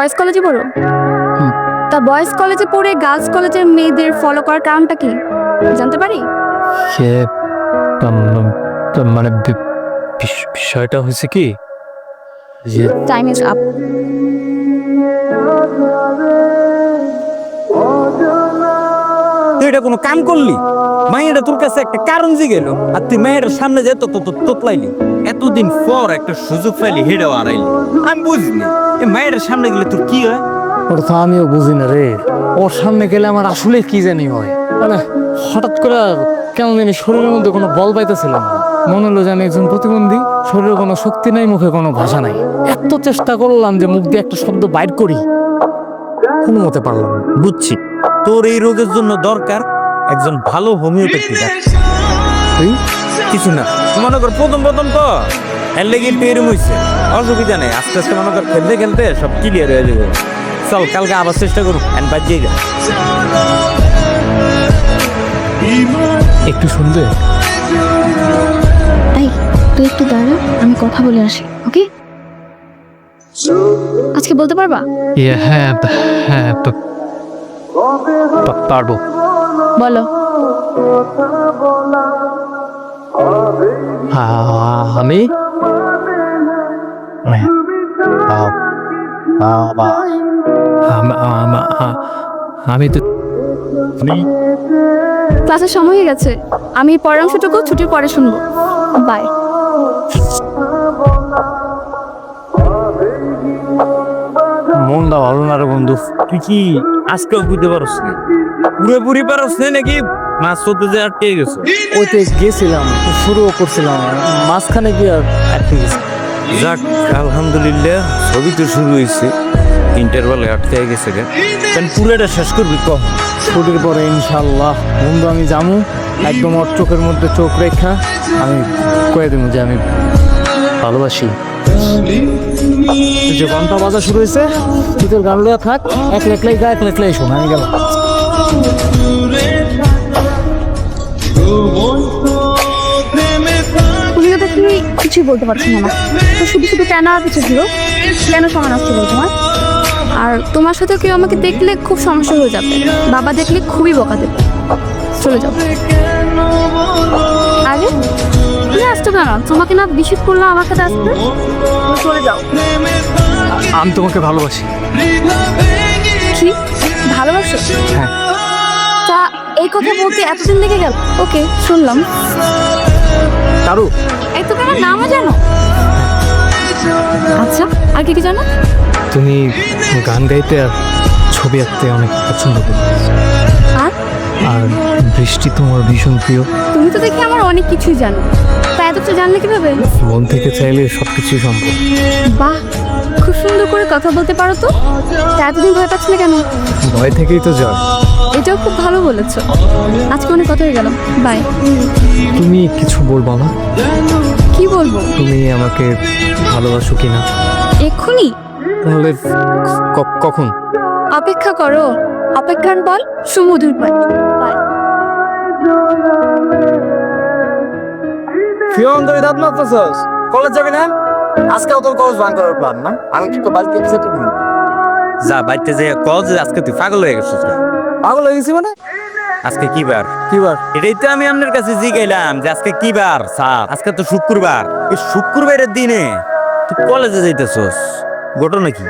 Boys কলেজে পড়ো? হুম। তা বয়েজ কলেজে পড়ে গার্লস কলেজের মেয়েদের ফলো করার কারণটা কি জানতে পারি? সে মানে বিষয়টা হয়েছে কি যে টাইম ইজ আপ। তুই এটা কোনো কাম করলি? মায়েরা তোর কাছে একটা কারণ জিগেল আর তুই মায়ের সামনে যেত তো তোতলাইলি। এতদিন পর একটা সুযোগ পাইলি হেডেও আড়াইলি। আমি বুঝিনি এই মায়ের সামনে গেলে তোর কি হয়। ওটা তো আমিও বুঝি না রে। ওর সামনে গেলে আমার আসলে কি জানি হয়, মানে হঠাৎ করে কেমন জানি শরীরের মধ্যে কোনো বল পাইতেছিলাম না। মনে হলো যে আমি একজন প্রতিবন্ধী, শরীরে কোনো শক্তি নাই, মুখে কোনো ভাষা নাই। এত চেষ্টা করলাম যে মুখ দিয়ে একটা শব্দ বাইর করি, কোনো মতে পারলাম না। বুঝছি, তোর এই রোগের জন্য দরকার একজন ভালো হোমিওপ্যাথি ডাক্তার। তুই কিছু না, মনে কর প্রথম তো এর লেগে পেরম হইছে, অসুবিধা নেই। আস্তে আস্তে মনে কর খেলতে খেলতে সব ক্লিয়ার হয়ে যাবে। চল কালকে আবার চেষ্টা করুক এন্ড বাজিয়ে যা। একটু শুনবে? এই তুই একটু দাঁড়া, আমি কথা বলে আসি, ওকে? আজকে বলতে পারবা? হ্যাঁ হ্যাঁ, পারবো। বলো। আমি আমি তো ক্লাসের সময় হয়ে গেছে, আমি পরের অংশটুকু ছুটির পরে শুনবো। বাই। মনটা ভালো না রে বন্ধু। তুই কি আজকেও বুঝতে পারছ না? পুরোপুরি পারছ না নাকি মাছ চলতে যে আটকে গেছে? ওইতে গেছিলাম, শুরুও করছিলাম, মাঝখানে গিয়ে আটকে গেছি। যাক আলহামদুলিল্লাহ, ছবি তো শুরু হয়েছে, ইন্টারভালে আটকে গেছে। কেন পুরোটা শেষ করবি কম? ছুটির পরে ইনশাল্লাহ বন্ধু আমি যাবো, একদম ওর চোখের মধ্যে চোখ রেখা আমি কয়ে দেবো যে আমি ভালোবাসি। যে ঘন্টা বাজা শুরু হয়েছে, তুই তোর গান লইয়া থাক, এক লেখলাই গা, এক লেখলাই শোন, আমি গেলাম। তুমি তো তুমি কিছুই বলতে পারছো না, তো শুধু শুধু কেন আর কিছু ছিল, কেন সমান আসছে বলো তোমার? আর তোমার সাথে কেউ আমাকে দেখলে খুব সমস্যা হয়ে যাবে, বাবা দেখলে খুবই বকা দেবে। চলে যাও। আরে তুমি আসছো কেন? তোমাকে না বিশেষ করলাম আমার সাথে আসতে। তুমি চলে যাও। আমি তোমাকে ভালোবাসি। কি ভালোবাসো? হ্যাঁ। তা এই কথা বলতে এতদিন লেগে গেল? ওকে, শুনলাম। তারু, এই তুমি আমার নামও জানো? আচ্ছা, আর কি কি জানো? তুমি গান গাইতে আর ছবি আঁকতে অনেক পছন্দ করো, আর আর বৃষ্টি তোমার ভীষণ প্রিয়। তুমি তো দেখি আমার অনেক কিছুই জানো, তা এত কিছু জানলে কিভাবে? মন থেকে চাইলে সবকিছুই সম্ভব। বাহ, খুব সুন্দর করে কথা বলতে পারো তো। তা এতদিন ভয় পাচ্ছিলে কেন? ভয় থেকেই তো জয়। এটাও খুব ভালো বলেছো। আজকে অনেক কথা হয়ে গেল, বাই। তুমি কিছু বলবো না? কি বলবো? তুমি আমাকে ভালোবাসো কিনা? এক্ষুনি? তাহলে কখন? অপেক্ষা করো, অপেক্ষার বল সুমধুর পায়। বাই। ফিয়ন তুই দাঁত মারতেছস? কলেজ যাবি না? আজকে তোর কলেজ বান করার প্ল্যান না? আমি তো বাড়িতে যেতে দিই। যা বাড়িতে যে কলেজ, আজকে তুই পাগল হয়ে গেছিস। পাগল হয়ে গেছি মানে? আজকে কি বার? কি বার? এটাই তো আমি আপনার কাছে জিগাইলাম যে আজকে কি বার স্যার। আজকে তো শুক্রবার, এই শুক্রবারের দিনে তুই কলেজে যাইতেছস, ঘটনা কি?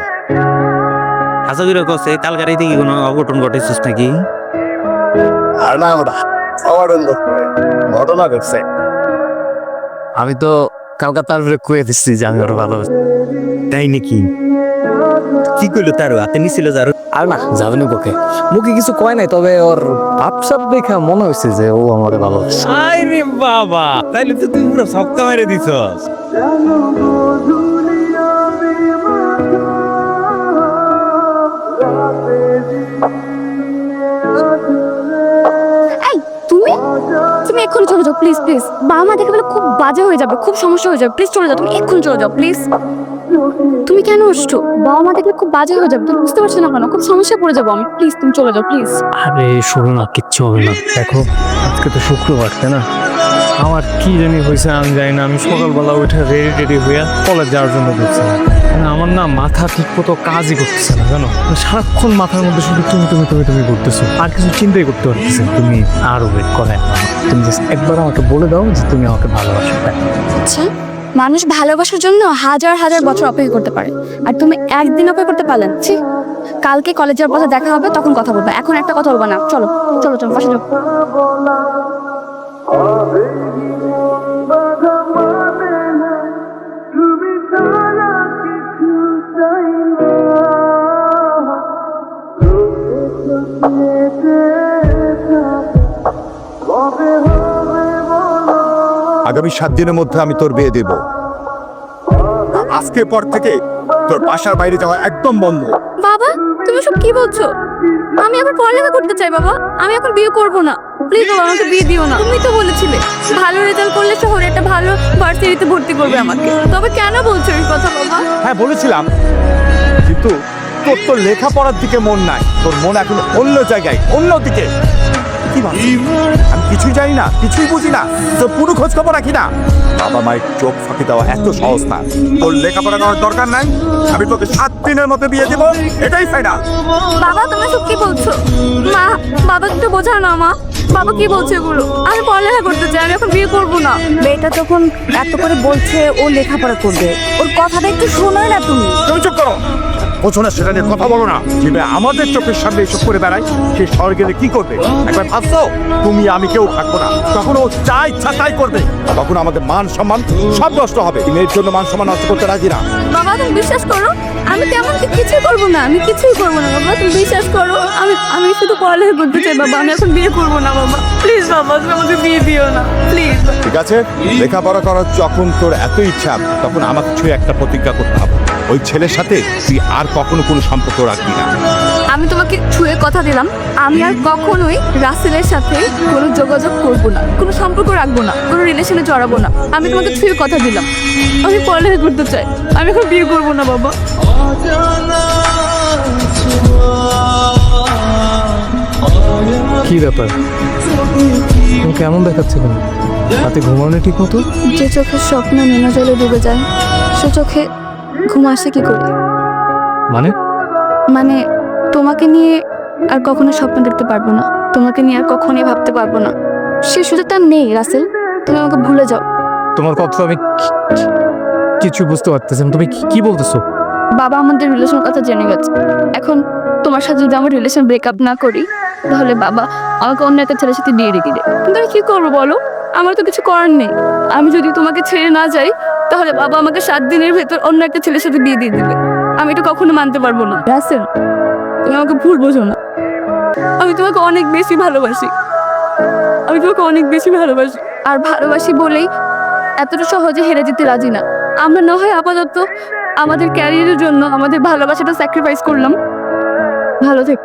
আশা করি কছে কাল গাড়িতে কি কোনো অঘটন ঘটেছিস নাকি? আর না ওটা অঘটন ঘটনা ঘটছে। আমি তো কলকাতার কয়ে দিচ্ছি যে আমি ওর ভালোবাসি। তাই নাকি? কি কইলো তার হাতে নিছিল যার? আর না যাবে না পক্ষে, মুখে কিছু কয় নাই, তবে ওর ভাবসাব দেখা মনে হয়েছে যে ও আমাকে ভালোবাসে। আরে বাবা, তাইলে তো তুই পুরো সবকা মেরে দিছস। এই তুমি তুমি এক্ষুনি চলে যাও প্লিজ, প্লিজ। বাবা মা দেখে বলে খুব বাজে হয়ে যাবে, খুব সমস্যা হয়ে যাবে। প্লিজ চলে যাও, তুমি এক্ষুনি চলে যাও প্লিজ। তুমি কেন আসছো? বাবা মা দেখলে খুব বাজে হয়ে যাবে, তুমি বুঝতে পারছো না কেন? খুব সমস্যা পড়ে যাবো আমি। প্লিজ তুমি চলে যাও প্লিজ। আরে শোনো না, কিচ্ছু হবে না। দেখো আজকে তো শুক্রবার, তাই না? আমার কি জানি হয়েছে আমি জানি না, আমি সকালবেলা উঠে রেডি হয়ে কলেজ যাওয়ার জন্য ঢুকছিলাম। আমার না মাথা ঠিক মতো কাজই করতেছে না, জানো, সারাক্ষণ মাথার মধ্যে শুধু তুমি তুমি তুমি তুমি করতেছো, আর কিছু চিন্তাই করতে পারতেছি। তুমি আরো ওয়েট করে, তুমি জাস্ট একবার আমাকে বলে দাও যে তুমি আমাকে ভালোবাসো। আচ্ছা, মানুষ ভালোবাসার জন্য হাজার হাজার বছর অপেক্ষা করতে পারে, আর তুমি একদিন অপেক্ষা করতে পারলে না। ছি, কালকে কলেজের পথে দেখা হবে, তখন কথা বলবে, এখন একটা কথা বলবো না। চলো চলো চলো, পাশে যাও। আগামী 7 দিনের মধ্যে আমি তোর বিয়ে দেব। আজকের পর থেকে তোর বাসার বাইরে যাওয়া একদম বন্ধ। বাবা, তুমি সব কি বলছো? আমি এখন পড়ালেখা করতে চাই বাবা, আমি এখন বিয়ে করব না। প্লিজ বাবা, আমাকে বিয়ে দিও না। তুমি তো বলেছিলে ভালো রেজাল্ট করলে শহরে একটা ভালো ভার্সিটিতে ভর্তি করবে আমাকে, তবে কেন বলছো এই কথা বাবা? হ্যাঁ বলেছিলাম, কিন্তু তোর তো লেখাপড়ার দিকে মন নাই, তোর মন এখন অন্য জায়গায়, অন্য দিকে। কি ভাবছিস? আমি কিছুই জানি না, কিছুই বুঝি না, তোর পুরো খোঁজ খবর রাখি না। বাবা মায়ের চোখ ফাঁকি দেওয়া এত সহজ না। তোর লেখাপড়া করার দরকার নাই, আমি তোকে 7 দিনের মধ্যে বিয়ে দেবো, এটাই ফাইনাল। বাবা, তুমি সব কি বলছো? মা, বাবা একটু বোঝাও না মা। বাবা কি বলছে এগুলো? আমি পড়ালেখা করতে চাই, আমি এখন বিয়ে করবো না। মেয়েটা যখন এত করে বলছে ও লেখাপড়া করবে, ওর কথাটা একটু শোনোই না তুমি। তুমি চুপ করো, বোঝো না সেটা নিয়ে কথা বলো না। যে মেয়ে আমাদের চোখের সামনে এসব করে বেড়ায়, সে শহরে গেলে কি করবে? একবার ভাবছো তুমি আমি কেউ থাকবো না, তখন ও যা ইচ্ছা তাই করবে, তখন আমাদের মান সম্মান সব নষ্ট হবে। তুমি এর জন্য মান সম্মান নষ্ট করতে রাজি না। বাবা, তুমি বিশ্বাস করো, আমি তেমন কিছুই করবো না, আমি কিছুই করবো না বাবা, তুমি বিশ্বাস করো। আমি শুধু পড়ালেখা করতে চাই বাবা, আমি এখন বিয়ে করবো না বাবা। প্লিজ বাবা, তুমি আমাকে বিয়ে দিও না প্লিজ। ঠিক আছে, লেখাপড়া করার যখন তোর এত ইচ্ছা, তখন আমাকে ছুঁয়ে একটা প্রতিজ্ঞা করতে হবে, ওই ছেলের সাথে তুই আর কখনো কোনো সম্পর্ক রাখবি না। আমি তোমাকে ছুঁয়ে কথা দিলাম, আমি আর কখনোই রাসেলের সাথে কোনো যোগাযোগ করব না, কোনো সম্পর্ক রাখবো না, কোনো রিলেশনে জড়াবো না। আমি তোমাকে ছুঁয়ে কথা দিলাম, আমি পড়ালেখা করতে চাই, আমি এখন বিয়ে করবো না বাবা। কি ব্যাপার, তুমি কেমন দেখাচ্ছে? কেন রাতে ঘুমানো ঠিক মতো? যে চোখের স্বপ্ন নোনা জলে ডুবে যায়, সে চোখে ঘুম আসে কি করে? মানে মানে তোমাকে নিয়ে আর কখনো স্বপ্ন দেখতে পারবো না, তোমাকে নিয়ে আর কখনোই ভাবতে পারবো না। সে সুযোগটা নেই রাসেল, তুমি আমাকে ভুলে যাও। তোমার কথা আমি কিছু বুঝতে পারতেছি না, তুমি কি বলতেছো? বাবা আমাদের রিলেশনের কথা জেনে গেছে, এখন তোমার সাথে যদি আমার রিলেশন ব্রেকআপ না করি, তাহলে বাবা আমাকে অন্য একটা ছেলের সাথে বিয়ে রেখে দেয়। কিন্তু আমি কি করবো বলো? আমার তো কিছু করার নেই। আমি যদি তোমাকে ছেড়ে না যাই, তাহলে বাবা আমাকে 7 দিনের ভেতর অন্য একটা ছেলের সাথে বিয়ে দিয়ে দিবে। আমি এটা কখনো মানতে পারবো না রাসেল, তুমি আমাকে ভুল বোঝো না। আমি তোমাকে অনেক বেশি ভালোবাসি, আমি তোমাকে অনেক বেশি ভালোবাসি, আর ভালোবাসি বলেই এতটা সহজে হেরে যেতে রাজি না। আমরা না হয় আপাতত আমাদের ক্যারিয়ারের জন্য আমাদের ভালোবাসাটা স্যাক্রিফাইস করলাম। ভালো থেকো।